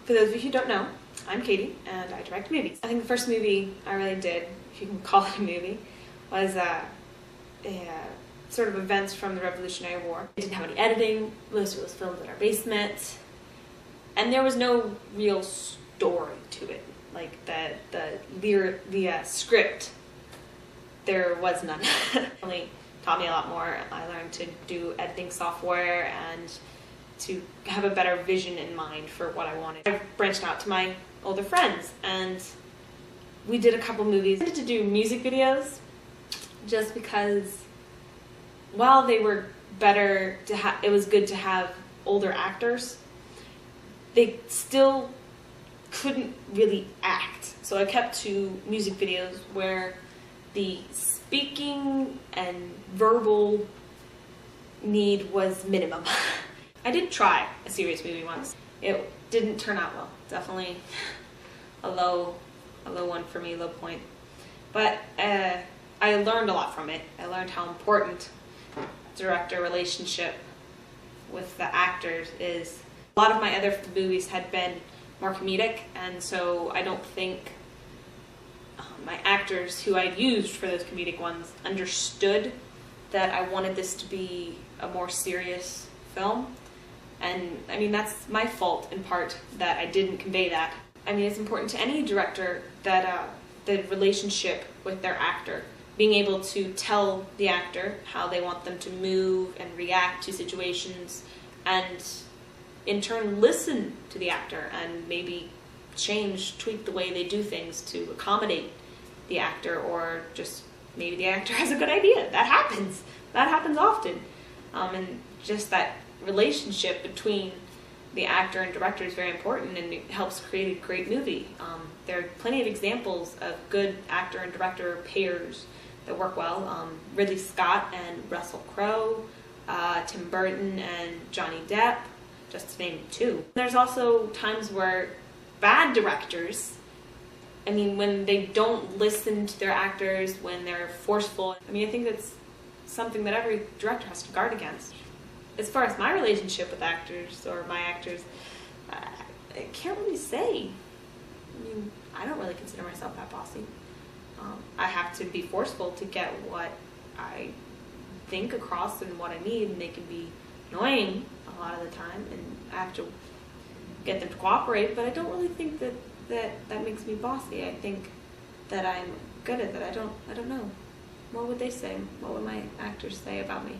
For those of you who don't know, I'm Katie, and I direct movies. I think the first movie I really did, if you can call it a movie, was sort of events from the Revolutionary War. It didn't have any editing, most of it was filmed in our basement, and there was no real story to it. Like the script, there was none. It really taught me a lot more. I learned to do editing software and to have a better vision in mind for what I wanted. I branched out to my older friends and we did a couple movies. I wanted to do music videos just because while they were better to have, it was good to have older actors, they still couldn't really act. So I kept to music videos where the speaking and verbal need was minimum. I did try a serious movie once. It didn't turn out well. Definitely a low one for me, low point. But I learned a lot from it. I learned how important director relationship with the actors is. A lot of my other movies had been more comedic, and so I don't think my actors who I'd used for those comedic ones understood that I wanted this to be a more serious film. And I mean, that's my fault in part that I didn't convey that. I mean, it's important to any director that the relationship with their actor, being able to tell the actor how they want them to move and react to situations, and in turn listen to the actor and maybe tweak the way they do things to accommodate the actor, or just maybe the actor has a good idea. That happens. That happens often. And just that relationship between the actor and director is very important, and it helps create a great movie. There are plenty of examples of good actor and director pairs that work well. Ridley Scott and Russell Crowe, Tim Burton and Johnny Depp, just to name two. There's also times where bad directors, I mean, when they don't listen to their actors, when they're forceful, I mean, I think that's something that every director has to guard against. As far as my relationship with actors, or my actors, I can't really say. I mean, I don't really consider myself that bossy. I have to be forceful to get what I think across and what I need, and they can be annoying a lot of the time, and I have to get them to cooperate, but I don't really think that makes me bossy. I think that I'm good at that. I don't know. What would they say? What would my actors say about me?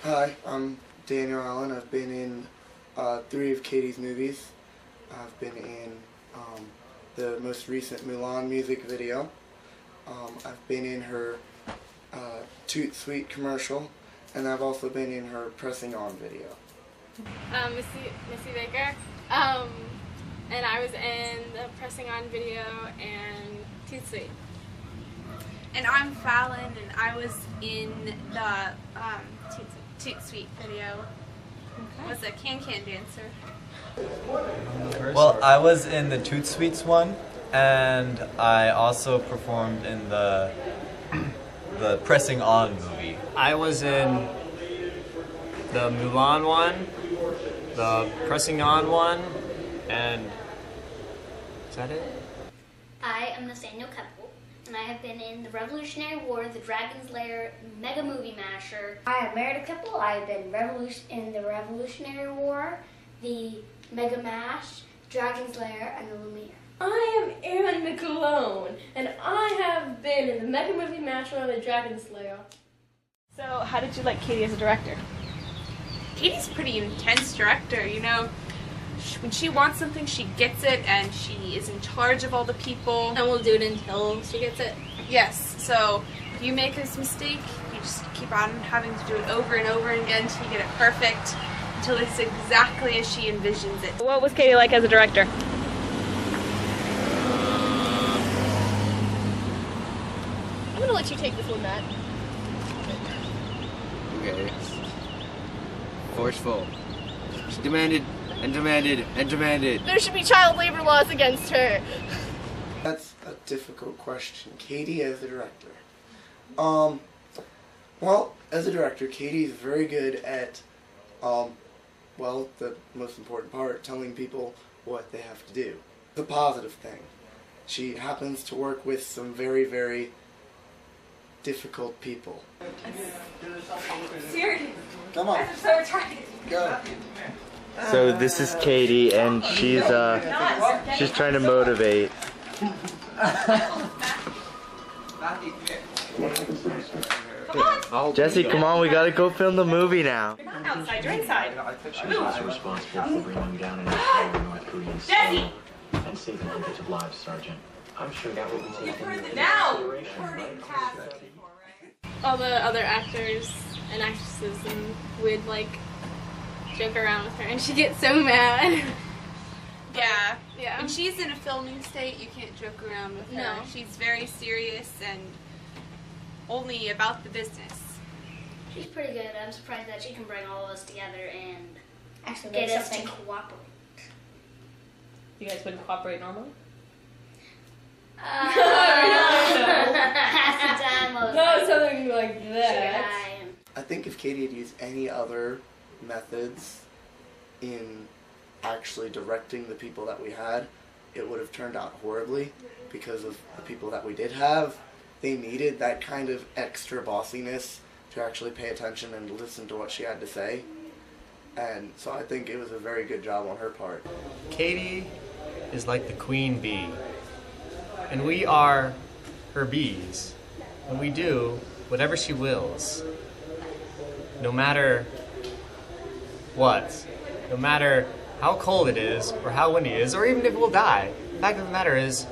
Hi, I'm Daniel Allen. I've been in 3 of Katie's movies. I've been in the most recent Mulan music video. I've been in her Toot Sweet commercial, and I've also been in her Pressing On video. Missy Baker, and I was in the Pressing On video and Toot Sweet. And I'm Fallon, and I was in the Toot Sweet video. I was a can-can dancer. Well, I was in the Toot Sweets one, and I also performed in the Pressing On movie. I was in the Mulan one, the Pressing On one, and is that it? I am Nathaniel Keppel, and I have been in the Revolutionary War, the Dragon's Lair, Mega Movie Masher. I am Meredith Keppel. I have been in the Revolutionary War, the Mega Mash, Dragon's Lair, and the Lumiere. I am Erin McClone, and I have been in the Mega Movie Masher and the Dragon's Lair. So how did you like Katie as a director? Katie's a pretty intense director, you know. When she wants something, she gets it, and she is in charge of all the people. And we'll do it until she gets it. Yes, so if you make this mistake, you just keep on having to do it over and over again until you get it perfect, until it's exactly as she envisions it. What was Katie like as a director? I'm gonna let you take this one, Matt. Okay. Forceful. She demanded and demanded and demanded. There should be child labor laws against her. That's a difficult question. Katie as a director. Well, as a director, Katie is very good at, well, the most important part, telling people what they have to do. The positive thing. She happens to work with some very, very difficult people. Seriously. Come on. I'm so excited. Go. So this is Katie, and she's trying to motivate. Jesse, come on, we gotta go film the movie now. You're not outside, you're inside. She was responsible for bringing down an entire North Korean city and saving hundreds of lives, Sergeant. I'm sure that will be taken into consideration. All the other actors and actresses would like joke around with her, and she gets so mad. Yeah. Yeah. When she's in a filming state, you can't joke around with her. No. She's very serious and only about the business. She's pretty good. I'm surprised that she can bring all of us together and Actually, get make us to something. cooperate. You guys wouldn't cooperate normally? Half the time I was No, like, something like "Sure, that. I am." I think if Katie had used any other methods in actually directing the people that we had, it would have turned out horribly because of the people that we did have. They needed that kind of extra bossiness to actually pay attention and listen to what she had to say. And so I think it was a very good job on her part. Katie is like the queen bee, and we are her bees, and we do whatever she wills, no matter what, no matter how cold it is, or how windy it is, or even if we'll die. The fact of the matter is,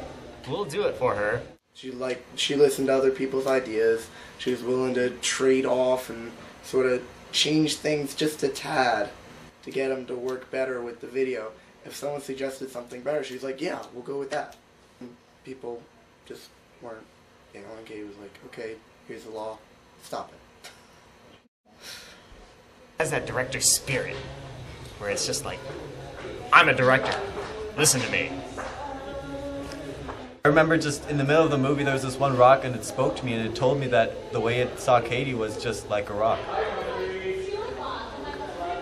we'll do it for her. She listened to other people's ideas. She was willing to trade off and sort of change things just a tad to get them to work better with the video. If someone suggested something better, she's like, yeah, we'll go with that. And people just weren't, and Katie was like, okay, here's the law, stop it. Has that director spirit, where it's just like, I'm a director, listen to me. I remember just in the middle of the movie there was this one rock and it spoke to me and it told me that the way it saw Katie was just like a rock.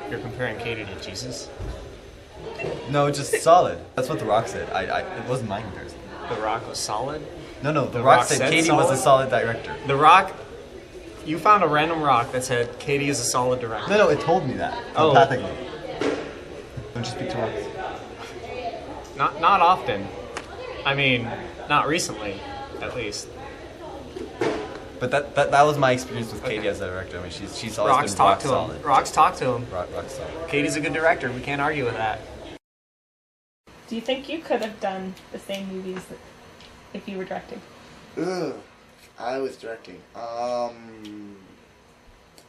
You're comparing Katie to Jesus? No, just solid. That's what the rock said. It wasn't my comparison. The Rock was solid? No, the rock said Katie was a solid director. The Rock, you found a random rock that said Katie is a solid director. No, it told me that. Oh. Telepathically. Don't you speak to rocks? Not often. I mean, not recently, at least. But that was my experience with Katie as a director. I mean, she's always Rock's been rock talk to solid. him. Rock's talk to him. Rock's solid. Katie's a good director. We can't argue with that. Do you think you could have done the same movies if you were directing? Ugh, I was directing. I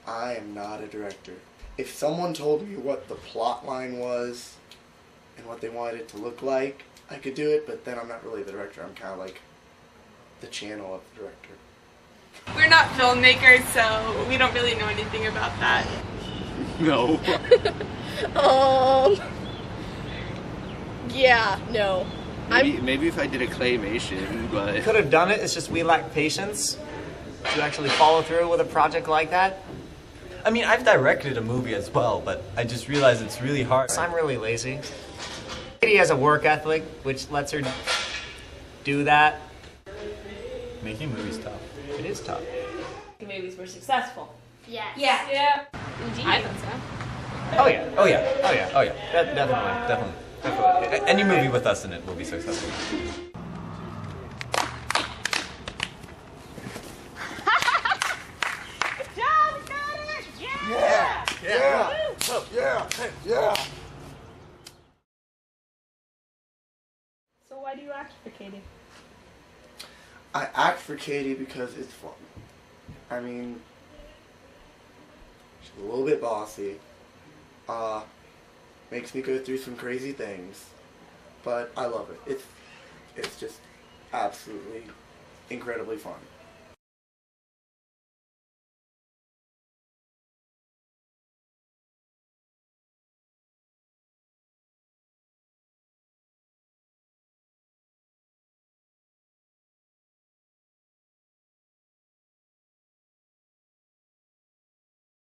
am not a director. If someone told me what the plot line was and what they wanted it to look like, I could do it, but then I'm not really the director. I'm kind of like the channel of the director. We're not filmmakers, so we don't really know anything about that. No. Yeah, no. Maybe if I did a claymation, but... We could have done it, it's just we lack patience to actually follow through with a project like that. I mean, I've directed a movie as well, but I just realized it's really hard. I'm really lazy. Katie has a work ethic, which lets her do that. Making movies tough. It is tough. The movies were successful. Yes. Yeah. Indeed. I think so. Oh yeah. Oh yeah. Oh yeah. Oh yeah. Definitely. Any movie with us in it will be successful. So why do you act for Katie? I act for Katie because it's fun. I mean, she's a little bit bossy. Makes me go through some crazy things, but I love it. It's just absolutely incredibly fun.